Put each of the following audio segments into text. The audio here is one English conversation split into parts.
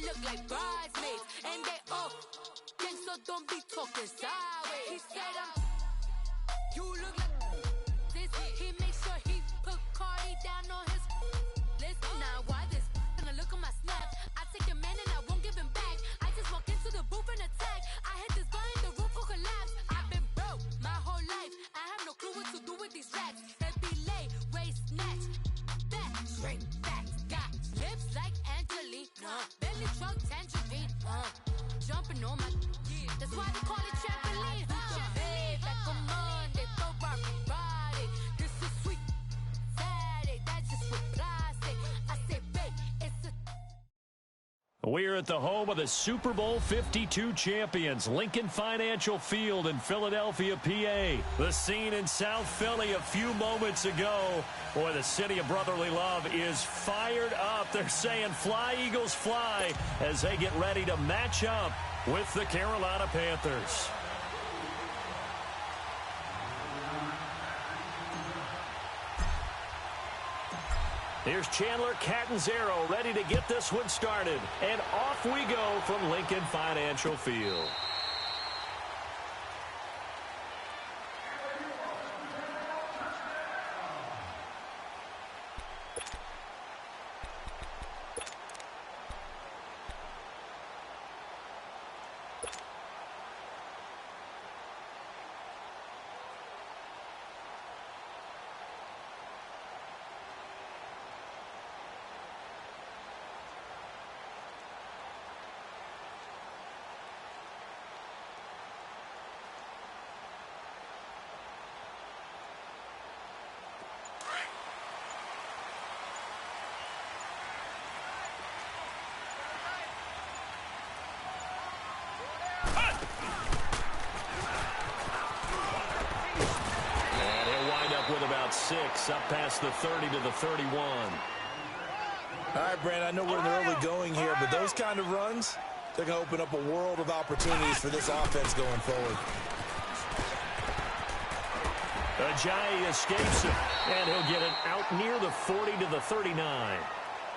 look like bridesmaids, and they all think so. Don't be talking sideways. He said you look like this. He makes sure he put Cardi down on his list. Now why this? Gonna look at my snap. I take your man and I won't give him back. I just walk into the booth and attack. I hit this button, the roof will collapse. I've been broke my whole life. I have no clue what to do with these rats. That be late, waist snatch, fat, shrink, fat. Got lips like Angelina, belly truck tangerine. Jumping on my, that's why they call it trampoline. Babe, like a Monday, Ferrari body. This is sweet Saturday, that's just for plastic. I say, babe, it's a. We're at the home of the Super Bowl 52 champions, Lincoln Financial Field in Philadelphia, PA. The scene in South Philly a few moments ago. Boy, the city of brotherly love is fired up. They're saying, fly, Eagles, fly, as they get ready to match up with the Carolina Panthers. Here's Chandler Catanzaro ready to get this one started. And off we go from Lincoln Financial Field. With about 6, up past the 30 to the 31. All right, Brandon, I know we're in the early going here, but those kind of runs, they're going to open up a world of opportunities for this offense going forward. Ajayi escapes it, and he'll get it out near the 40 to the 39.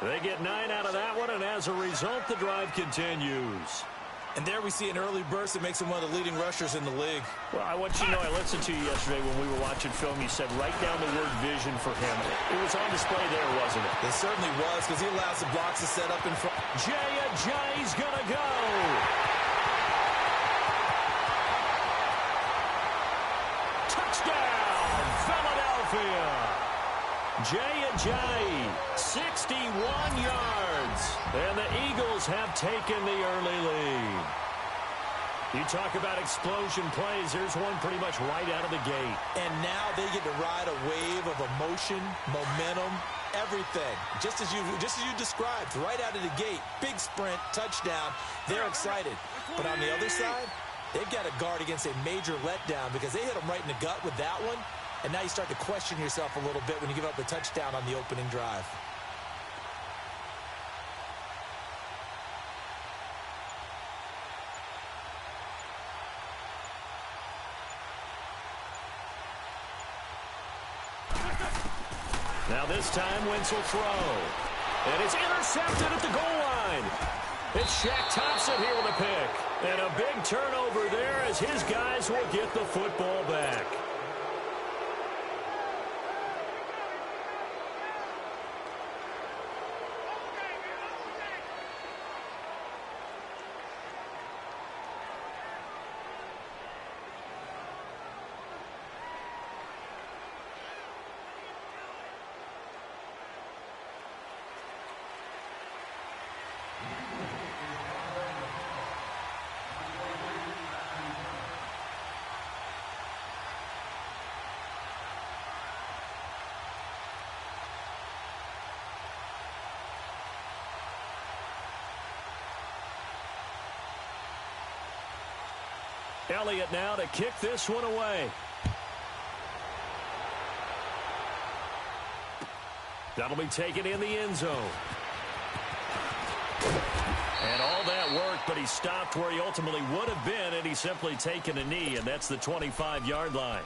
They get 9 out of that one, and as a result, the drive continues. And there we see an early burst that makes him one of the leading rushers in the league. Well, I want you to know, I listened to you yesterday when we were watching film. You said write down the word vision for him. It was on display there, wasn't it? It certainly was, because he allows the blocks to set up in front. Jay Ajayi's going to go. Touchdown, Philadelphia. Jay Ajayi, 61 yards. And the Eagles have taken the early lead. You talk about explosion plays. There's one pretty much right out of the gate. And now they get to ride a wave of emotion, momentum, everything. Just as you described, right out of the gate. Big sprint, touchdown. They're excited. But on the other side, they've got to guard against a major letdown because they hit them right in the gut with that one. And now you start to question yourself a little bit when you give up a touchdown on the opening drive. Now this time, Wentz will throw. And it's intercepted at the goal line. It's Shaq Thompson here with a pick. And a big turnover there as his guys will get the football back. Elliott now to kick this one away. That'll be taken in the end zone. And all that work, but he stopped where he ultimately would have been, and he's simply taken a knee, and that's the 25-yard line.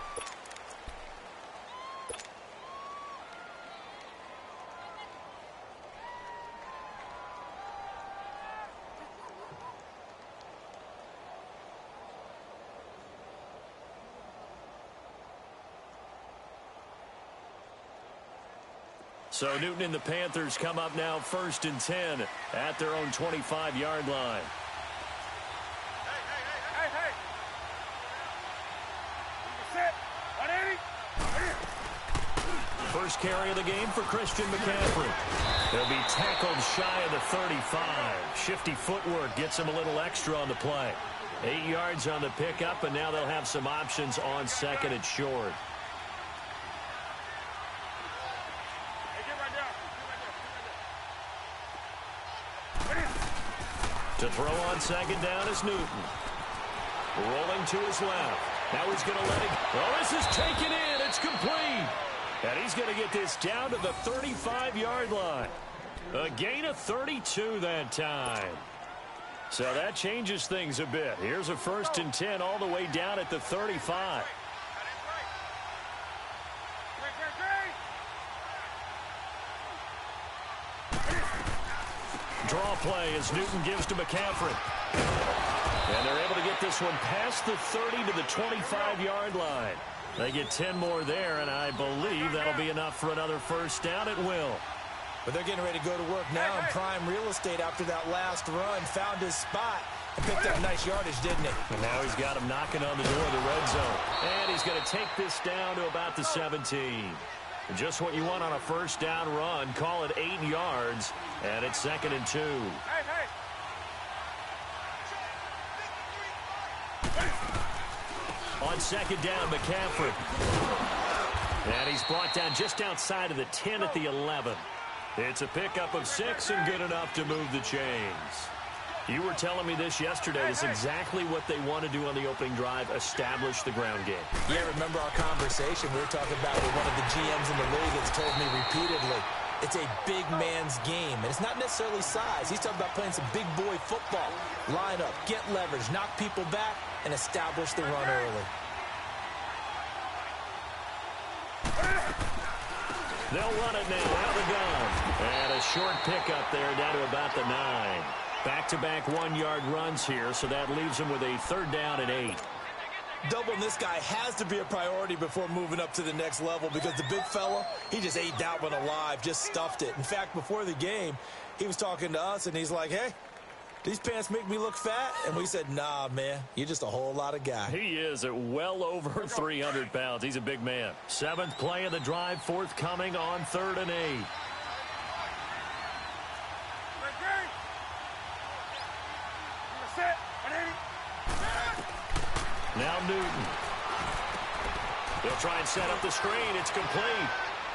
So Newton and the Panthers come up now 1st and 10 at their own 25-yard line. First carry of the game for Christian McCaffrey. He'll be tackled shy of the 35. Shifty footwork gets him a little extra on the play. 8 yards on the pickup, and now they'll have some options on 2nd and short. To throw on 2nd down is Newton. Rolling to his left. Now he's going to let it go. Oh, this is taken in. It's complete. And he's going to get this down to the 35-yard line. A gain of 32 that time. So that changes things a bit. Here's a 1st and 10 all the way down at the 35. Draw play as Newton gives to McCaffrey. And they're able to get this one past the 30 to the 25-yard line. They get 10 more there, and I believe that'll be enough for another 1st down at will. But they're getting ready to go to work now in prime real estate after that last run. Found his spot and picked up nice yardage, didn't he? And now he's got him knocking on the door of the red zone. And he's going to take this down to about the 17. Just what you want on a 1st down run. Call it 8 yards, and it's 2nd and 2. On 2nd down, McCaffrey. And he's brought down just outside of the 10 at the 11. It's a pickup of 6 and good enough to move the chains. You were telling me this yesterday. It's exactly what they want to do on the opening drive, establish the ground game. Yeah, remember our conversation we were talking about with one of the GMs in the league has told me repeatedly. It's a big man's game, and it's not necessarily size. He's talking about playing some big boy football. Line up, get leverage, knock people back, and establish the run early. They'll run it now out of the gun. And a short pickup there down to about the 9. Back-to-back 1-yard runs here, so that leaves them with a 3rd down and 8. Doubling this guy has to be a priority before moving up to the next level because the big fella, he just ate that one alive, just stuffed it. In fact, before the game, he was talking to us, and he's like, hey, these pants make me look fat? And we said, nah, man, you're just a whole lot of guy. He is at well over 300 pounds. He's a big man. 7th play of the drive, forthcoming on 3rd and 8. Now Newton. He'll try and set up the screen. It's complete.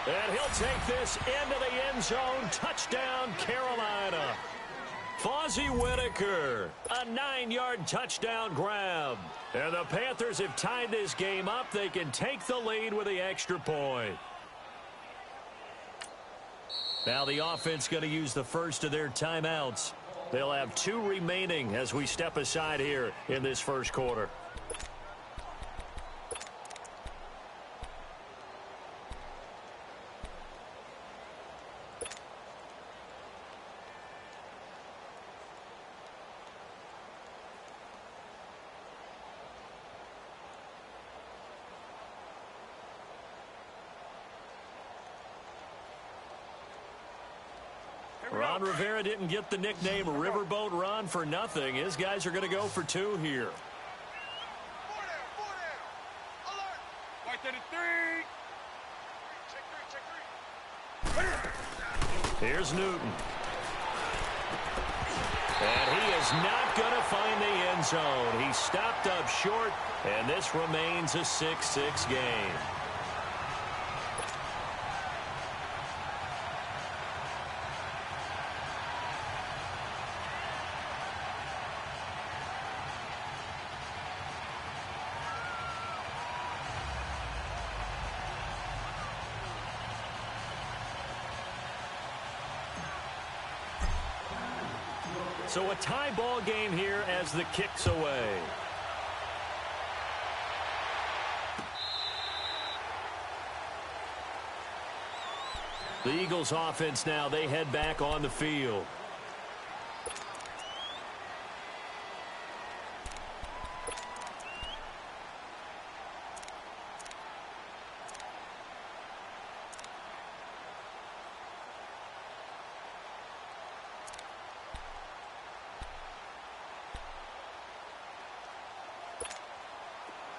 And he'll take this into the end zone. Touchdown, Carolina. Fozzie Whitaker, a 9-yard touchdown grab. And the Panthers have tied this game up. They can take the lead with the extra point. Now the offense going to use the first of their timeouts. They'll have 2 remaining as we step aside here in this first quarter. Ron Rivera didn't get the nickname Riverboat Ron for nothing. His guys are going to go for 2 here. Here's Newton. And he is not going to find the end zone. He stopped up short, and this remains a 6-6 game. So a tie ball game here as the kick's away. The Eagles offense now, they head back on the field.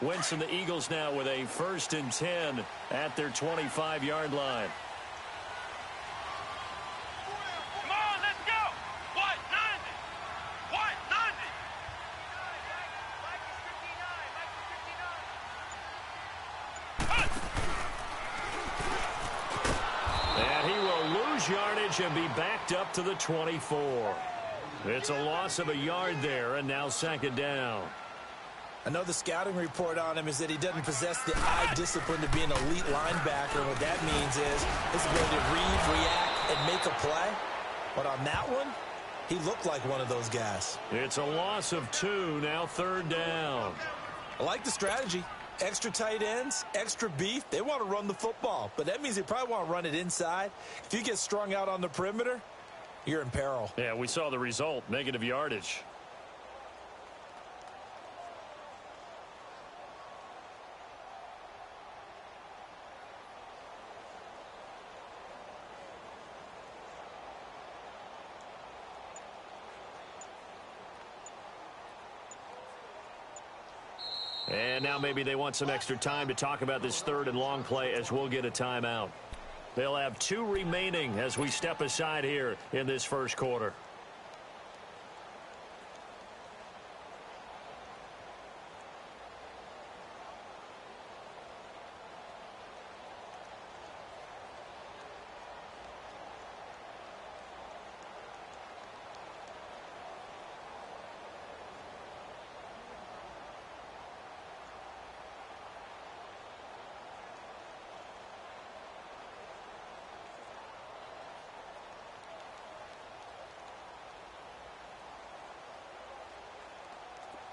Wentz and the Eagles now with a 1st and 10 at their 25-yard line. Come on, let's go. What? 90. What? 90. And he will lose yardage and be backed up to the 24. It's a loss of a yard there, and now 2nd down. I know the scouting report on him is that he doesn't possess the eye discipline to be an elite linebacker. What that means is his ability to read, react, and make a play. But on that one, he looked like one of those guys. It's a loss of 2, now 3rd down. I like the strategy. Extra tight ends, extra beef. They want to run the football, but that means they probably want to run it inside. If you get strung out on the perimeter, you're in peril. Yeah, we saw the result, negative yardage. And now maybe they want some extra time to talk about this 3rd and long play as we'll get a timeout. They'll have 2 remaining as we step aside here in this 1st quarter.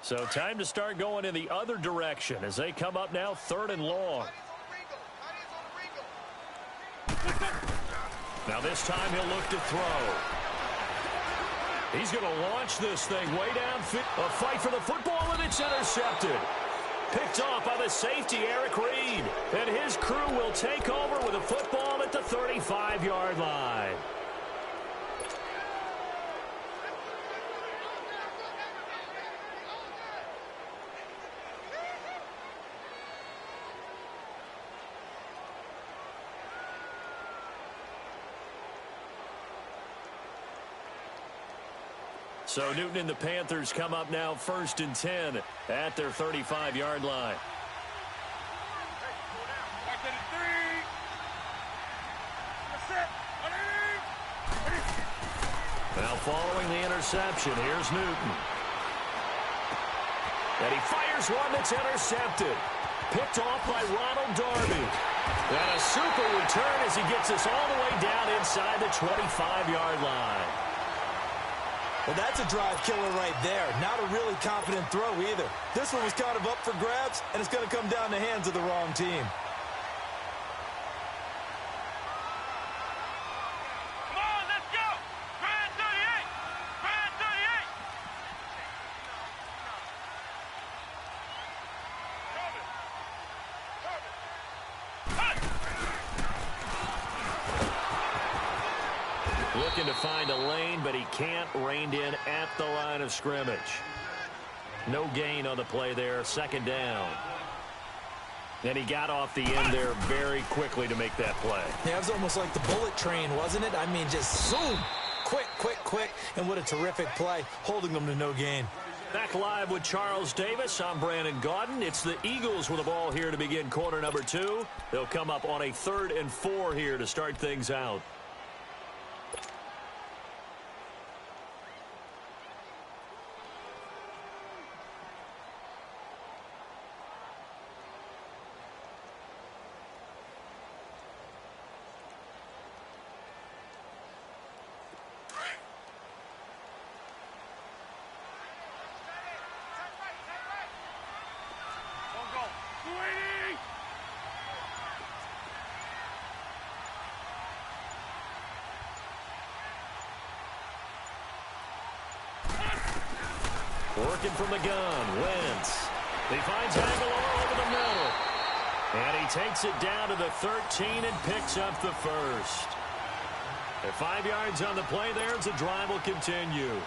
So time to start going in the other direction as they come up now 3rd and long. Now this time he'll look to throw. He's going to launch this thing way down. A fight for the football, and it's intercepted. Picked off by the safety, Eric Reed. And his crew will take over with a football at the 35-yard line. So Newton and the Panthers come up now 1st and 10 at their 35-yard line. Now following the interception, here's Newton. And he fires one that's intercepted. Picked off by Ronald Darby. And a super return as he gets us all the way down inside the 25-yard line. Well, that's a drive killer right there. Not a really confident throw either. This one was kind of up for grabs, and it's going to come down the hands of the wrong team. Come on, let's go. Grand 38. Grand 38. Looking to find a lane, but he can't. Reined in at the line of scrimmage. No gain on the play there. 2nd down. And he got off the end there very quickly to make that play. Yeah, it was almost like the bullet train, wasn't it? I mean, just zoom. Quick, quick, quick. And what a terrific play, holding them to no gain. Back live with Charles Davis. I'm Brandon Gaudin. It's the Eagles with the ball here to begin quarter number 2. They'll come up on a 3rd and 4 here to start things out. Working from the gun, Wentz. He finds Aguilar over the middle. And he takes it down to the 13 and picks up the 1st. At 5 yards on the play there, the drive will continue.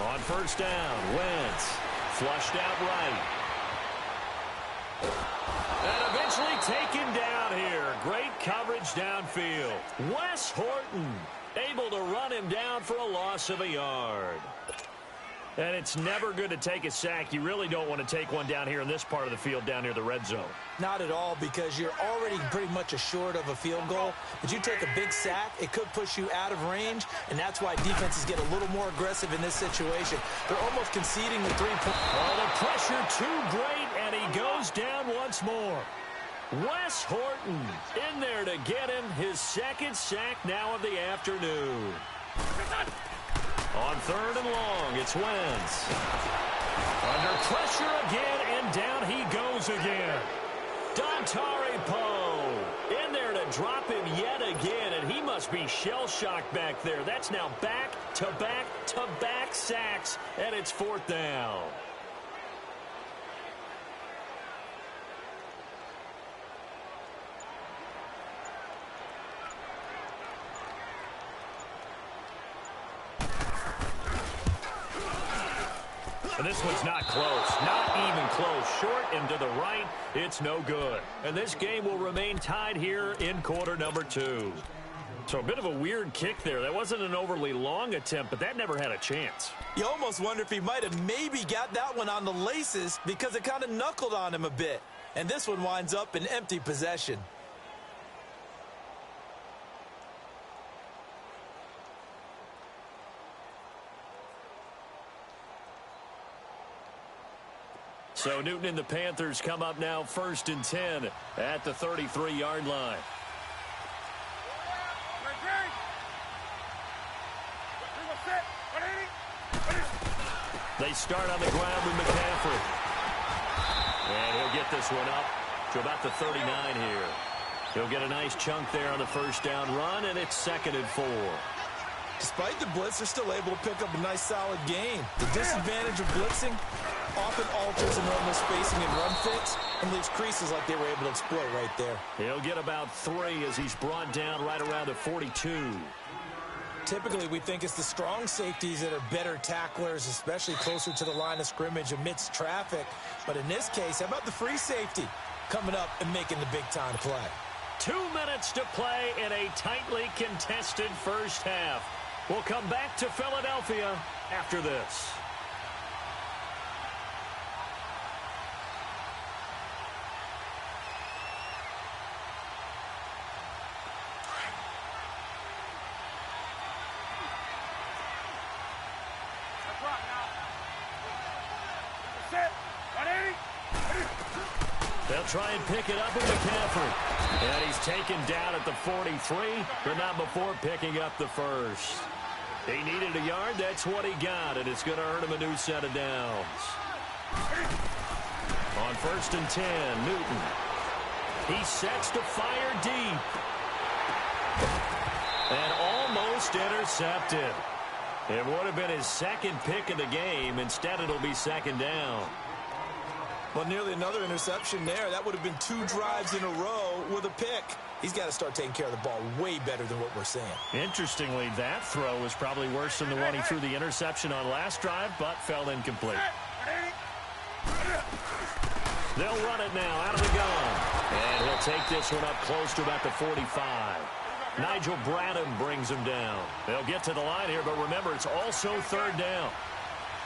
On first down, Wentz flushed out right. And eventually taken down here. Great coverage downfield. Wes Horton able to run him down for a loss of a yard. And it's never good to take a sack. You really don't want to take one down here in this part of the field down near the red zone. Not at all, because you're already pretty much assured of a field goal. But you take a big sack, it could push you out of range, and that's why defenses get a little more aggressive in this situation. They're almost conceding the 3-point. Oh, the pressure too great, and he goes down once more. Wes Horton in there to get him his second sack now of the afternoon. On third and long, it's Wentz. Under pressure again, and down he goes again. Dontari Poe in there to drop him yet again, and he must be shell-shocked back there. That's now back-to-back-to-back sacks, and it's fourth down. And this one's not close. Not even close. Short and to the right. It's no good. And this game will remain tied here in quarter number 2. So a bit of a weird kick there. That wasn't an overly long attempt, but that never had a chance. You almost wonder if he might have maybe got that one on the laces because it kind of knuckled on him a bit. And this one winds up in empty possession. So Newton and the Panthers come up now first and 10 at the 33-yard line. They start on the ground with McCaffrey. And he'll get this one up to about the 39 here. He'll get a nice chunk there on the first down run, and it's 2nd and 4. Despite the blitz, they're still able to pick up a nice solid gain. The disadvantage of blitzing often alters a normal spacing and run fix and leaves creases like they were able to exploit right there. He'll get about 3 as he's brought down right around the 42. Typically, we think it's the strong safeties that are better tacklers, especially closer to the line of scrimmage amidst traffic. But in this case, how about the free safety coming up and making the big-time play? 2 minutes to play in a tightly contested first half. We'll come back to Philadelphia after this. They'll try and pick it up with McCaffrey. And he's taken down at the 43, but not before picking up the first. He needed a yard. That's what he got, and it's going to earn him a new set of downs. On first and 10, Newton. He sets to fire deep. And almost intercepted. It would have been his second pick of the game. Instead, it'll be second down. Well, nearly another interception there. That would have been 2 drives in a row with a pick. He's got to start taking care of the ball way better than what we're seeing. Interestingly, that throw was probably worse than the one he threw the interception on last drive, but fell incomplete. They'll run it now out of the gun. And he'll take this one up close to about the 45. Nigel Bradham brings him down. They'll get to the line here, but remember, it's also third down.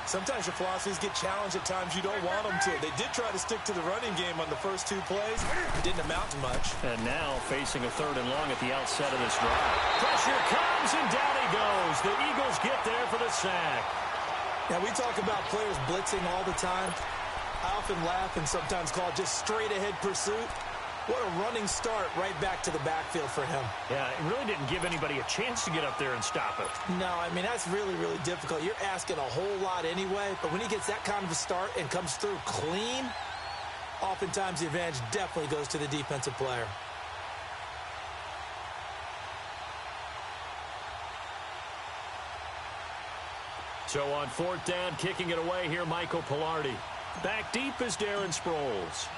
Sometimes your philosophies get challenged at times you don't want them to. They did try to stick to the running game on the first 2 plays. It didn't amount to much. And now facing a third and long at the outset of this drive. Pressure comes, and down he goes. The Eagles get there for the sack. Now, we talk about players blitzing all the time. I often laugh and sometimes call it just straight-ahead pursuit. What a running start right back to the backfield for him. Yeah, it really didn't give anybody a chance to get up there and stop it. No, I mean, that's really, really difficult. You're asking a whole lot anyway, but when he gets that kind of a start and comes through clean, oftentimes the advantage definitely goes to the defensive player. So on fourth down, kicking it away here, Michael Pilardi. Back deep is Darren Sproles.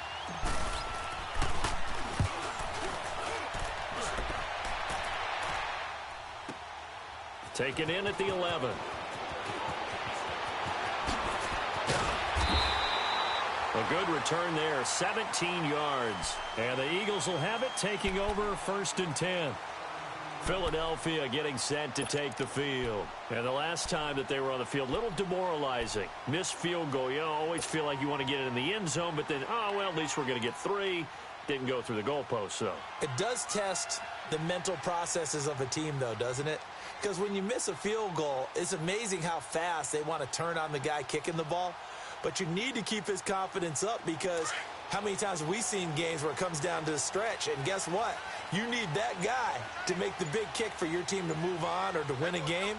Taken in at the 11. A good return there, 17 yards. And the Eagles will have it, taking over 1st and 10. Philadelphia getting set to take the field. And the last time that they were on the field, a little demoralizing. Missed field goal. You always feel like you want to get it in the end zone, but then, oh, well, at least we're going to get 3. Didn't go through the goalpost, though. It does test the mental processes of a team, though, doesn't it? Because when you miss a field goal, it's amazing how fast they want to turn on the guy kicking the ball. But you need to keep his confidence up, because how many times have we seen games where it comes down to the stretch, and guess what? You need that guy to make the big kick for your team to move on or to win a game.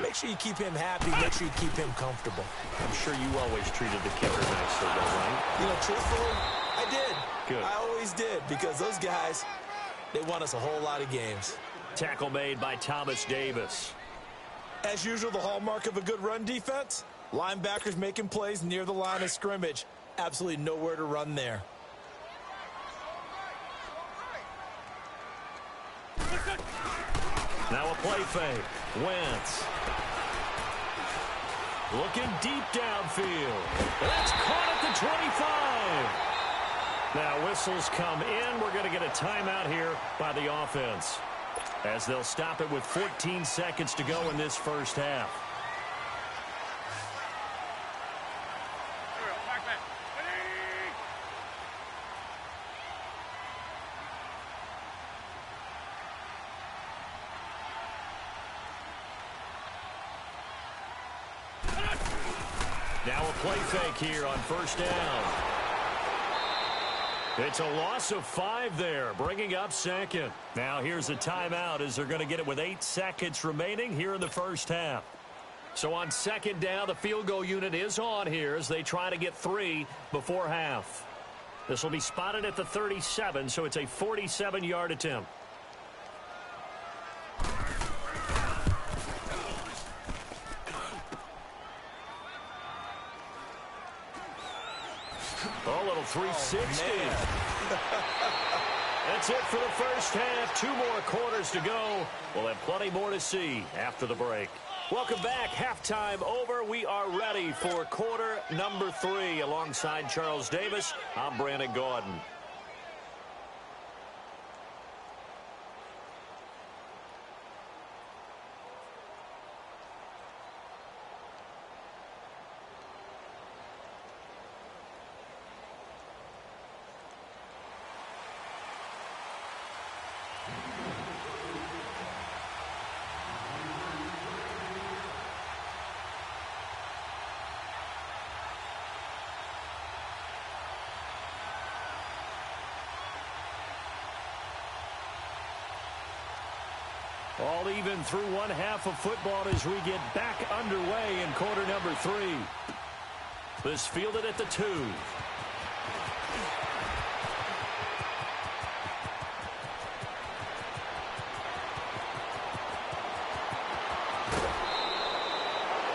Make sure you keep him happy. Make sure you keep him comfortable. I'm sure you always treated the kicker nicely, though, right? You know, truthfully, I did. Good. I always did, because those guys, they won us a whole lot of games. Tackle made by Thomas Davis. As usual, the hallmark of a good run defense, linebackers making plays near the line of scrimmage. Absolutely nowhere to run there. Now a play fake. Wentz. Looking deep downfield. That's caught at the 25. Now whistles come in. We're going to get a timeout here by the offense, as they'll stop it with 14 seconds to go in this first half. Now a play fake here on first down. It's a loss of 5 there, bringing up second. Now here's a timeout, as they're going to get it with 8 seconds remaining here in the first half. So on second down, the field goal unit is on here as they try to get 3 before half. This will be spotted at the 37, so it's a 47-yard attempt. Oh, a little 360. That's it for the first half. 2 more quarters to go. We'll have plenty more to see after the break. Welcome back. Halftime over. We are ready for quarter number 3. Alongside Charles Davis, I'm Brandon Gordon. All even through one half of football as we get back underway in quarter number 3. This fielded at the 2.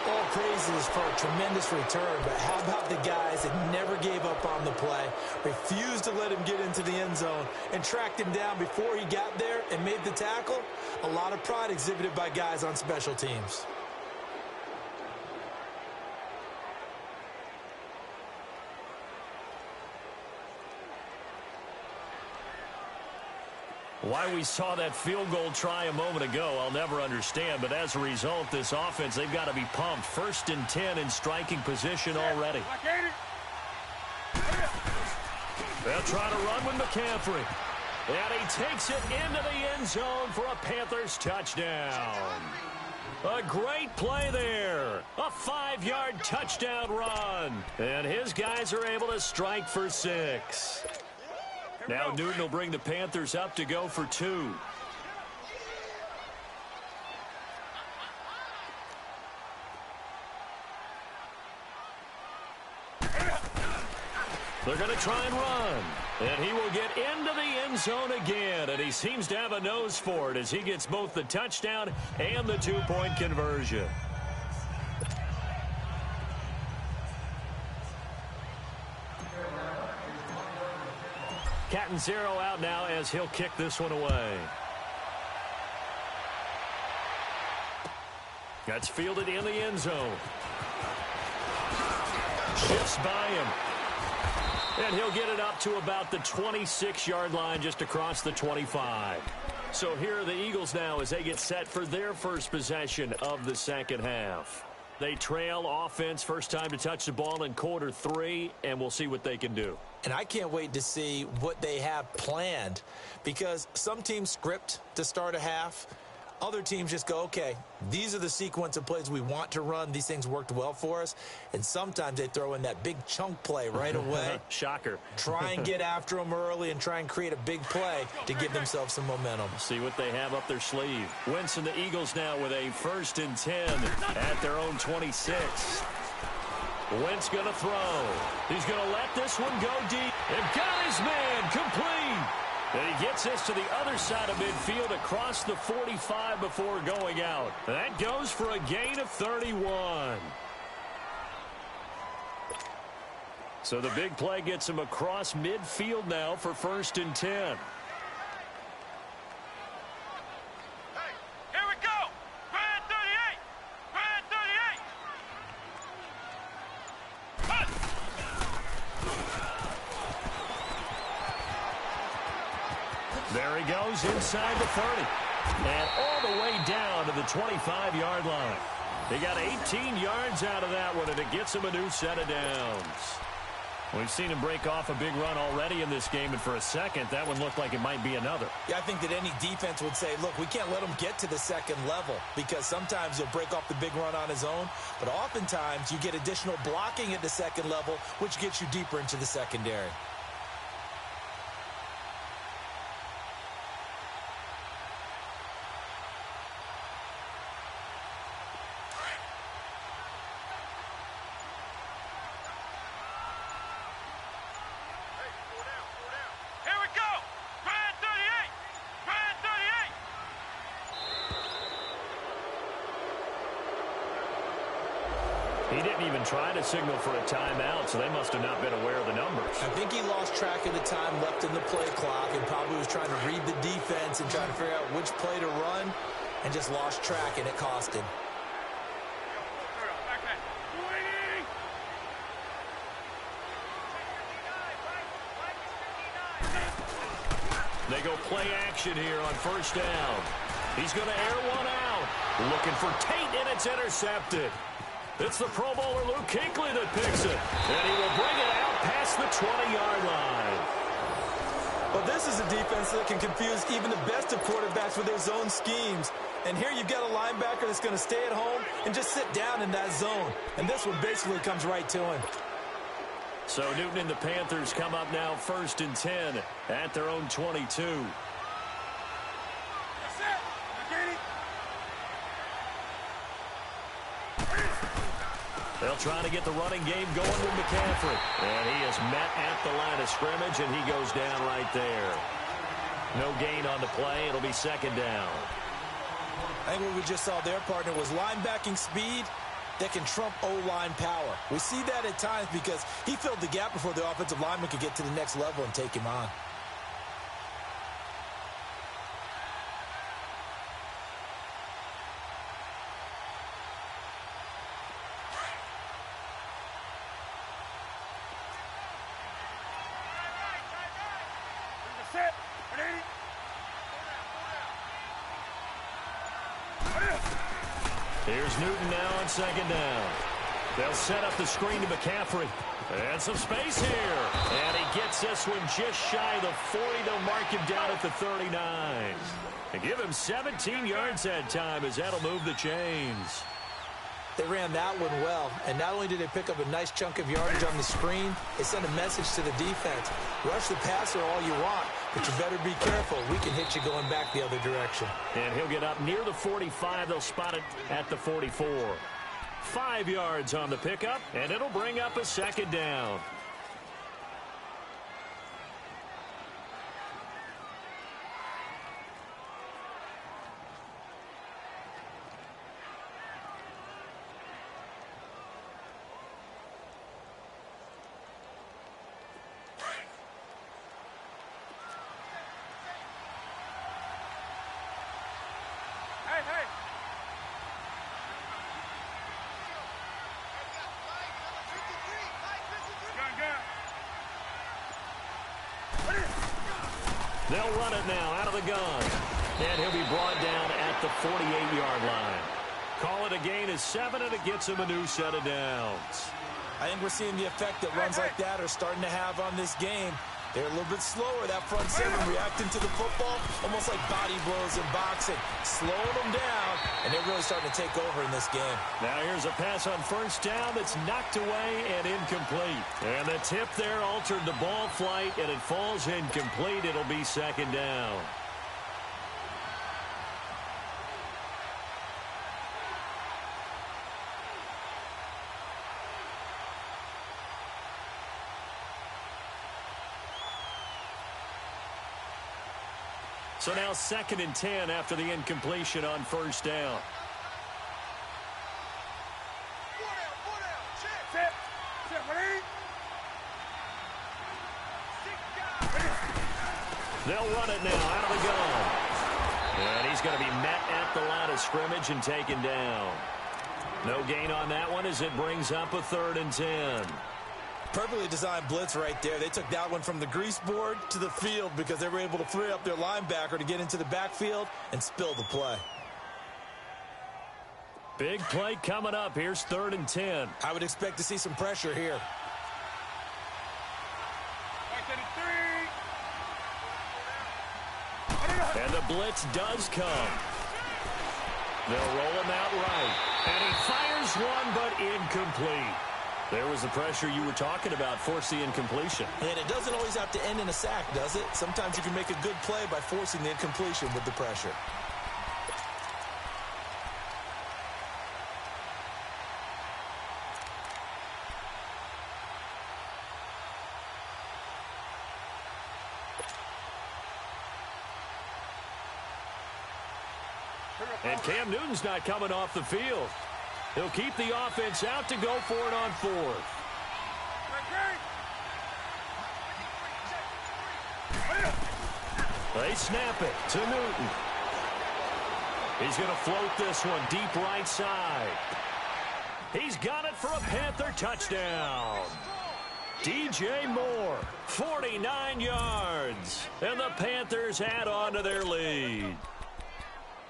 All praises for a tremendous return, but how about the guys that never gave up on the play, refused to let him get into the end zone, and tracked him down before he got there and made the tackle? A lot of pride exhibited by guys on special teams. Why we saw that field goal try a moment ago, I'll never understand. But as a result, this offense, they've got to be pumped. 1st and 10 in striking position already. They'll try to run with McCaffrey. And he takes it into the end zone for a Panthers touchdown. A great play there. A 5-yard touchdown run. And his guys are able to strike for 6. Now Newton will bring the Panthers up to go for 2. They're going to try and run. And he will get into the end zone again. And he seems to have a nose for it as he gets both the touchdown and the 2-point conversion. Catanzaro out now as he'll kick this one away. That's fielded in the end zone. Shifts by him. And he'll get it up to about the 26-yard line just across the 25. So here are the Eagles now as they get set for their first possession of the second half. They trail offense, first time to touch the ball in quarter 3, and we'll see what they can do. And I can't wait to see what they have planned, because some teams script to start a half. Other teams just go, okay, these are the sequence of plays we want to run. These things worked well for us. And sometimes they throw in that big chunk play right away. Shocker. Try and get after them early and try and create a big play to give themselves some momentum. See what they have up their sleeve. Wentz and the Eagles now with a 1st and 10 at their own 26. Wentz going to throw. He's going to let this one go deep. And got his man complete. And he gets this to the other side of midfield across the 45 before going out. That goes for a gain of 31. So the big play gets him across midfield now for 1st and 10. There he goes inside the 30. And all the way down to the 25-yard line. They got 18 yards out of that one, and it gets him a new set of downs. We've seen him break off a big run already in this game, and for a second, that one looked like it might be another. Yeah, I think that any defense would say, look, we can't let him get to the second level, because sometimes he'll break off the big run on his own, but oftentimes you get additional blocking at the second level, which gets you deeper into the secondary. He didn't even try to signal for a timeout, so they must have not been aware of the numbers. I think he lost track of the time left in the play clock and probably was trying to read the defense and trying to figure out which play to run and just lost track, and it cost him. They go play action here on 1st down. He's going to air one out. Looking for Tate, and it's intercepted. It's the Pro Bowler Luke Kuechly that picks it. And he will bring it out past the 20-yard line. Well, this is a defense that can confuse even the best of quarterbacks with their zone schemes. And here you've got a linebacker that's going to stay at home and just sit down in that zone. And this one basically comes right to him. So Newton and the Panthers come up now 1st and 10 at their own 22. They'll try to get the running game going with McCaffrey. And he is met at the line of scrimmage, and he goes down right there. No gain on the play. It'll be 2nd down. I think what we just saw their partner was linebacking speed that can trump O-line power. We see that at times because he filled the gap before the offensive lineman could get to the next level and take him on. Here's Newton now on 2nd down. They'll set up the screen to McCaffrey. And some space here. And he gets this one just shy of the 40. They'll mark him down at the 39. And give him 17 yards that time as that'll move the chains. They ran that one well, and not only did they pick up a nice chunk of yardage on the screen, they sent a message to the defense. Rush the passer all you want, but you better be careful. We can hit you going back the other direction. And he'll get up near the 45. They'll spot it at the 44. 5 yards on the pickup, and it'll bring up a 2nd down. Go. They'll run it now out of the gun. And he'll be brought down at the 48-yard line. Call it a gain of 7, and it gets him a new set of downs. I think we're seeing the effect that runs like that are starting to have on this game. They're a little bit slower, that front seven, reacting to the football, almost like body blows in boxing, slowing them down, and they're really starting to take over in this game. Now here's a pass on first down that's knocked away and incomplete. And the tip there altered the ball flight, and it falls incomplete. It'll be second down. So now 2nd and 10 after the incompletion on first down. They'll run it now out of the gun. And he's going to be met at the line of scrimmage and taken down. No gain on that one as it brings up a 3rd and 10. Perfectly designed blitz right there. They took that one from the grease board to the field because they were able to free up their linebacker to get into the backfield and spill the play. Big play coming up. Here's 3rd and 10. I would expect to see some pressure here. And the blitz does come. They'll roll him out right. And he fires one, but incomplete. There was the pressure you were talking about, force the incompletion. And it doesn't always have to end in a sack, does it? Sometimes you can make a good play by forcing the incompletion with the pressure. And Cam Newton's not coming off the field. He'll keep the offense out to go for it on 4th. They snap it to Newton. He's going to float this one deep right side. He's got it for a Panther touchdown. DJ Moore, 49 yards. And the Panthers add on to their lead.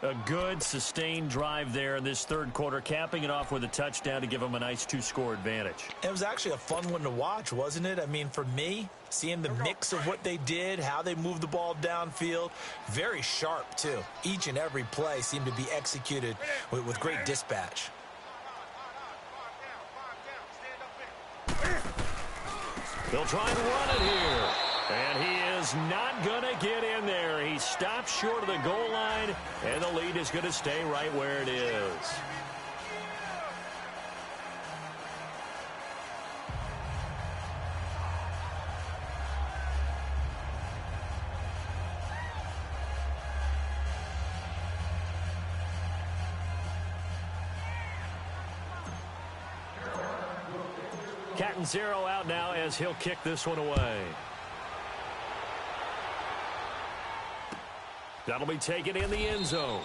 A good, sustained drive there in this 3rd quarter, capping it off with a touchdown to give them a nice 2-score advantage. It was actually a fun one to watch, wasn't it? I mean, for me, seeing the mix of what they did, how they moved the ball downfield, very sharp, too. Each and every play seemed to be executed with great dispatch. They'll try and run it here. And he is not going to get in there. He stops short of the goal line, and the lead is going to stay right where it is. Catanzaro out now as he'll kick this one away. That'll be taken in the end zone.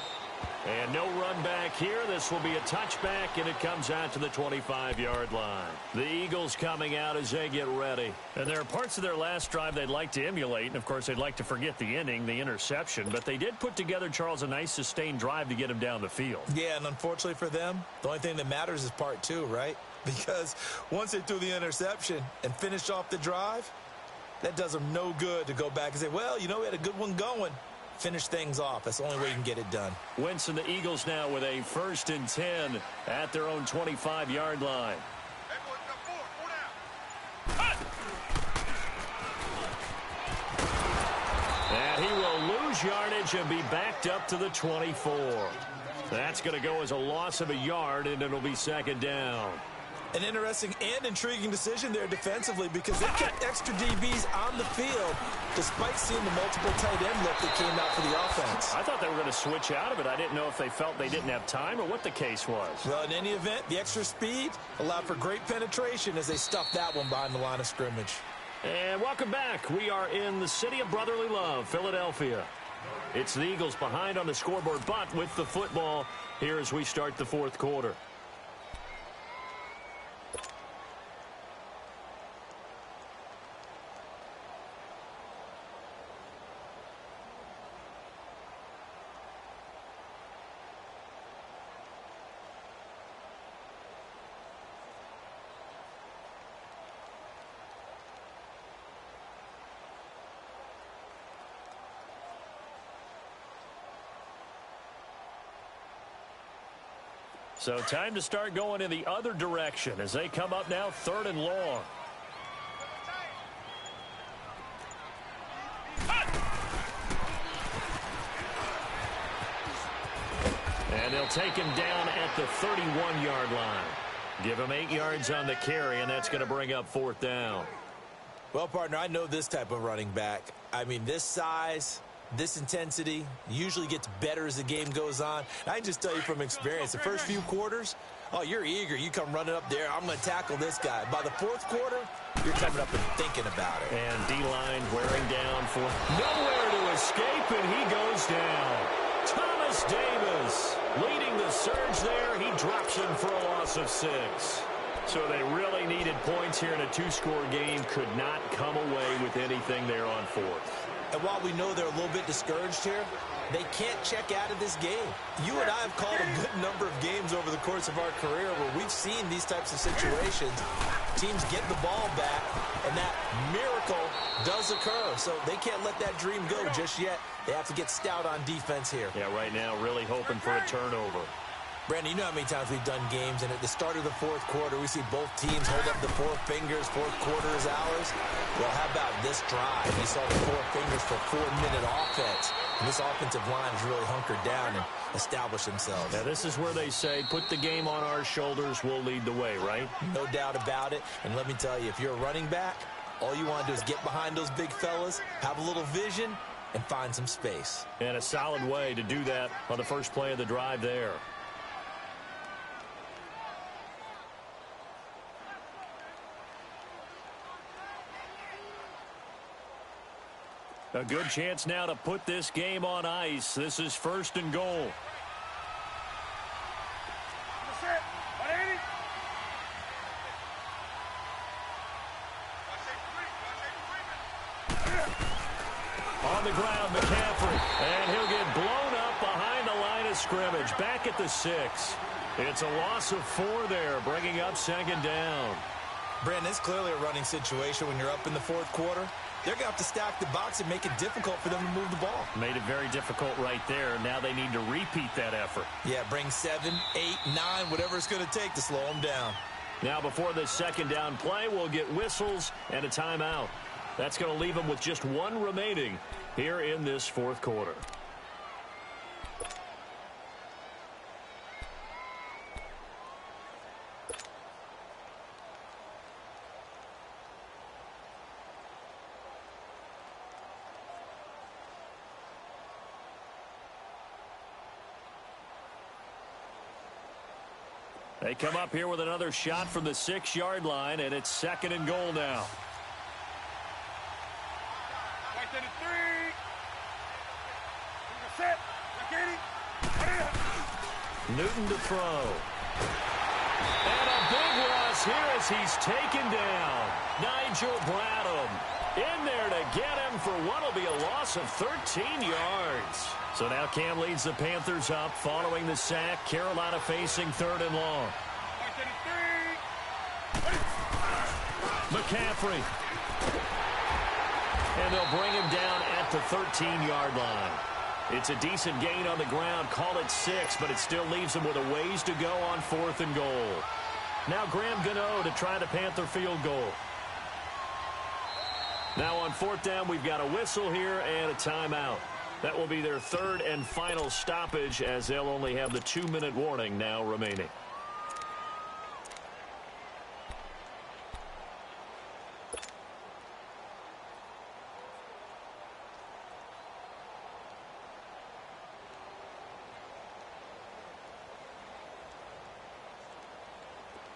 And no run back here. This will be a touchback, and it comes out to the 25-yard line. The Eagles coming out as they get ready. And there are parts of their last drive they'd like to emulate, and, of course, they'd like to forget the inning, the interception. But they did put together, Charles, a nice sustained drive to get him down the field. Yeah, and unfortunately for them, the only thing that matters is part 2, right? Because once they threw the interception and finished off the drive, that does them no good to go back and say, well, you know, we had a good one going. Finish things off. That's the only way you can get it done. Wentz and the Eagles now with a 1st and 10 at their own 25-yard line. And he will lose yardage and be backed up to the 24. That's going to go as a loss of a yard, and it'll be 2nd down. An interesting and intriguing decision there defensively because they kept extra DBs on the field despite seeing the multiple tight end look that came out for the offense. I thought they were going to switch out of it. I didn't know if they felt they didn't have time or what the case was. Well, in any event, the extra speed allowed for great penetration as they stuffed that one behind the line of scrimmage. And welcome back. We are in the city of brotherly love, Philadelphia. It's the Eagles behind on the scoreboard, but with the football here as we start the 4th quarter. So time to start going in the other direction as they come up now 3rd and long. And they'll take him down at the 31-yard line. Give him 8 yards on the carry, and that's going to bring up 4th down. Well, partner, I know this type of running back. I mean, this size, this intensity usually gets better as the game goes on. And I can just tell you from experience, the first few quarters, oh, you're eager. You come running up there. I'm going to tackle this guy. By the 4th quarter, you're coming up and thinking about it. And D-line wearing down for nowhere to escape, and he goes down. Thomas Davis leading the surge there. He drops him for a loss of 6. So they really needed points here in a 2-score game. Could not come away with anything there on 4th. And while we know they're a little bit discouraged here, they can't check out of this game. You and I have called a good number of games over the course of our career where we've seen these types of situations. Teams get the ball back, and that miracle does occur. So they can't let that dream go just yet. They have to get stout on defense here. Yeah, right now really hoping for a turnover. Brandon, you know how many times we've done games, and at the start of the 4th quarter, we see both teams hold up the 4 fingers, 4th quarter is ours. Well, how about this drive? You saw the 4 fingers for 4-minute offense, and this offensive line has really hunkered down and established themselves. Now, this is where they say, put the game on our shoulders, we'll lead the way, right? No doubt about it, and let me tell you, if you're a running back, all you want to do is get behind those big fellas, have a little vision, and find some space. And a solid way to do that on the first play of the drive there. A good chance now to put this game on ice. This is 1st and goal. On the ground, McCaffrey. And he'll get blown up behind the line of scrimmage. Back at the 6. It's a loss of 4 there, bringing up 2nd down. Brandon, it's clearly a running situation when you're up in the 4th quarter. They're going to have to stack the box and make it difficult for them to move the ball. Made it very difficult right there. Now they need to repeat that effort. Yeah, bring 7, 8, 9, whatever it's going to take to slow them down. Now before this 2nd down play, we'll get whistles and a timeout. That's going to leave them with just 1 remaining here in this 4th quarter. They come up here with another shot from the 6-yard line, and it's 2nd and goal now. Newton to throw. And a big loss here as he's taken down. Nigel Bradham in there to get him for what will be a loss of 13 yards. So now Cam leads the Panthers up following the sack. Carolina facing 3rd and long. McCaffrey. And they'll bring him down at the 13-yard line. It's a decent gain on the ground. Call it 6, but it still leaves them with a ways to go on 4th and goal. Now Graham Gano to try the Panther field goal. Now on 4th down, we've got a whistle here and a timeout. That will be their 3rd and final stoppage as they'll only have the 2-minute warning now remaining.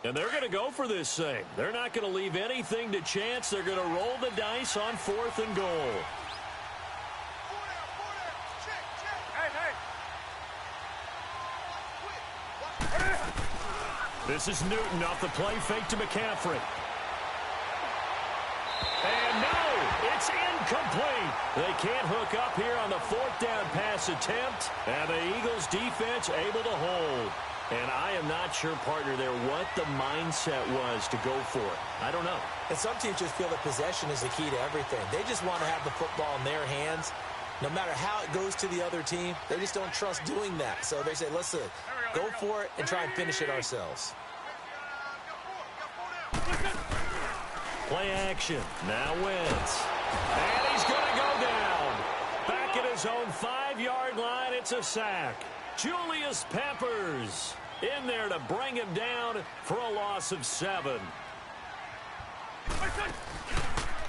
And they're going to go for this thing. They're not going to leave anything to chance. They're going to roll the dice on 4th and goal. This is Newton off the play fake to McCaffrey. And no, it's incomplete. They can't hook up here on the 4th down pass attempt. And the Eagles defense able to hold. And I am not sure, partner, there what the mindset was to go for it. I don't know. And some teams just feel that possession is the key to everything. They just want to have the football in their hands. No matter how it goes to the other team, they just don't trust doing that. So they say, listen, go for it and try and finish it ourselves. Play action. Now Wentz. And he's going to go down. Back at his own 5-yard line, it's a sack. Julius Peppers in there to bring him down for a loss of 7.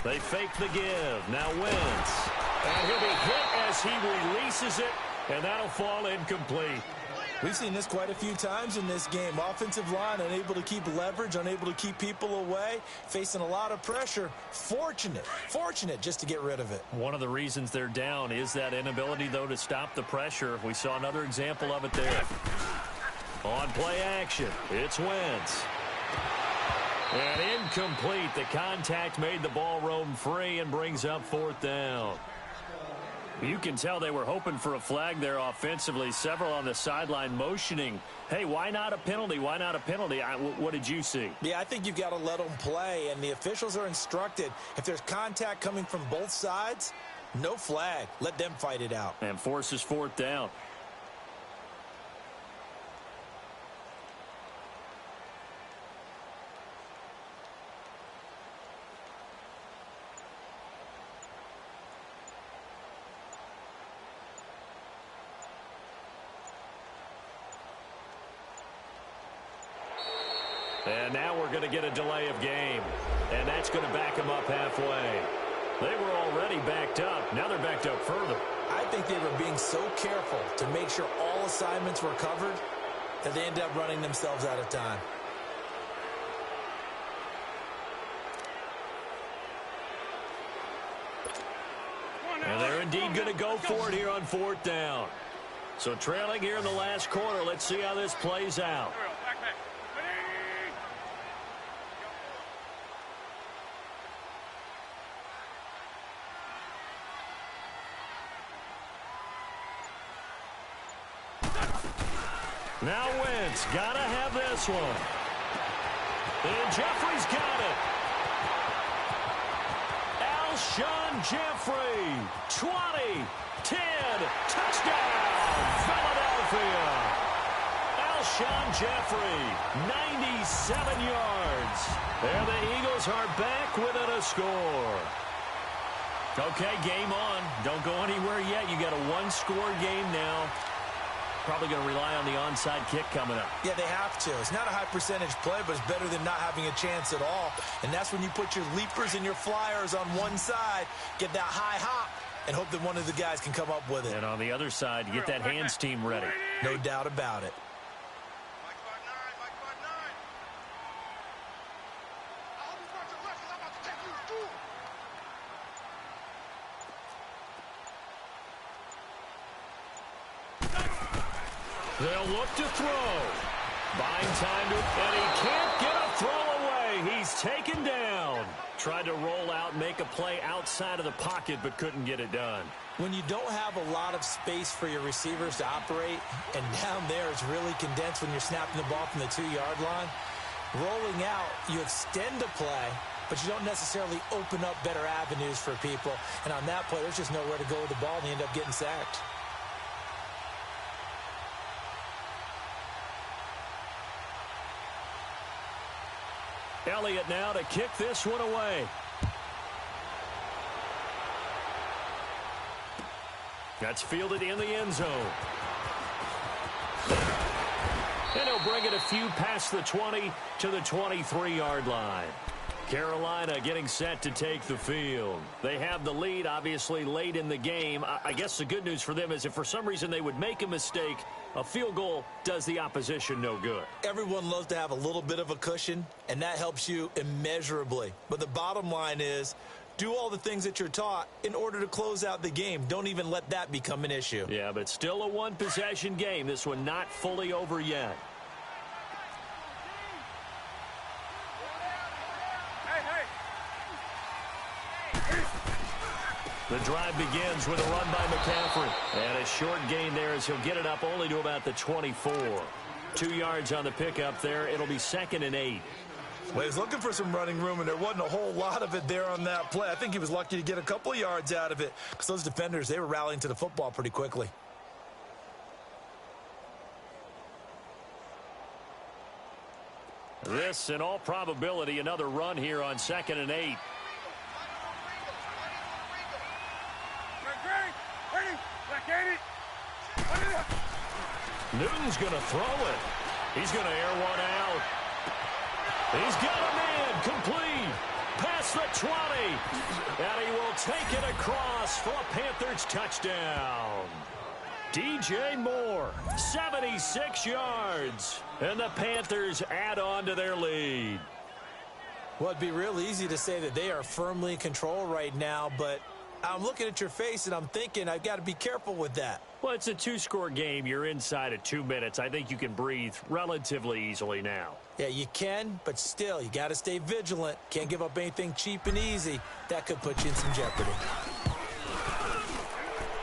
They fake the give. Now Wentz. And he'll be hit as he releases it, and that'll fall incomplete. We've seen this quite a few times in this game. Offensive line unable to keep leverage, unable to keep people away, facing a lot of pressure. Fortunate just to get rid of it. One of the reasons they're down is that inability, though, to stop the pressure. We saw another example of it there. On play action, it's Wentz. And incomplete. The contact made the ball roam free and brings up 4th down. You can tell they were hoping for a flag there offensively. Several on the sideline motioning, hey, why not a penalty? Why not a penalty? What did you see? Yeah, I think you've got to let them play, and the officials are instructed, if there's contact coming from both sides, no flag. Let them fight it out. And forces 4th down. And now we're going to get a delay of game. And that's going to back them up halfway. They were already backed up. Now they're backed up further. I think they were being so careful to make sure all assignments were covered that they ended up running themselves out of time. And they're indeed going to go for it here on 4th down. So trailing here in the last quarter. Let's see how this plays out. Now Wentz, gotta have this one. And Jeffrey's got it. Alshon Jeffrey, 20, 10, touchdown, Philadelphia. Alshon Jeffrey, 97 yards. And the Eagles are back within a score. Okay, game on. Don't go anywhere yet. You got a one-score game now. Probably going to rely on the onside kick coming up. Yeah, they have to. It's not a high percentage play, but it's better than not having a chance at all. And that's when you put your leapers and your flyers on one side, get that high hop, and hope that one of the guys can come up with it. And on the other side, you get that hands team ready. No doubt about it. They'll look to throw. Buying time to, and he can't get a throw away. He's taken down. Tried to roll out, make a play outside of the pocket, but couldn't get it done. When you don't have a lot of space for your receivers to operate, and down there it's really condensed when you're snapping the ball from the 2-yard line, rolling out, you extend the play, but you don't necessarily open up better avenues for people. And on that play, there's just nowhere to go with the ball, and they end up getting sacked. Elliott now to kick this one away. That's fielded in the end zone. And he'll bring it a few past the 20 to the 23-yard line. Carolina getting set to take the field. They have the lead, obviously, late in the game. I guess the good news for them is if for some reason they would make a mistake, a field goal does the opposition no good. Everyone loves to have a little bit of a cushion, and that helps you immeasurably. But the bottom line is, do all the things that you're taught in order to close out the game. Don't even let that become an issue. Yeah, but still a one-possession game. This one not fully over yet. The drive begins with a run by McCaffrey. And a short gain there as he'll get it up only to about the 24. 2 yards on the pickup there. It'll be 2nd and 8. Well, he was looking for some running room, and there wasn't a whole lot of it there on that play. I think he was lucky to get a couple of yards out of it because those defenders, they were rallying to the football pretty quickly. This, in all probability, another run here on 2nd and 8. Newton's going to throw it. He's going to air one out. He's got a man complete. Past the 20. And he will take it across for a Panthers touchdown. DJ Moore, 76 yards. And the Panthers add on to their lead. Well, it'd be real easy to say that they are firmly in control right now, but I'm looking at your face and I'm thinking I've got to be careful with that. Well, it's a 2-score game. You're inside of 2 minutes. I think you can breathe relatively easily now. Yeah, you can, but still, you got to stay vigilant. Can't give up anything cheap and easy. That could put you in some jeopardy.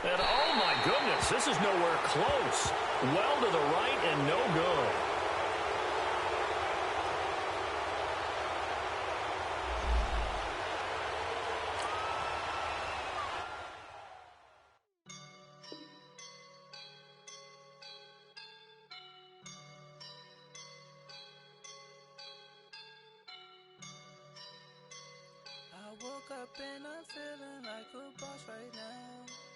And oh my goodness, this is nowhere close. Well to the right and no good. I woke up and I'm feeling like a boss right now.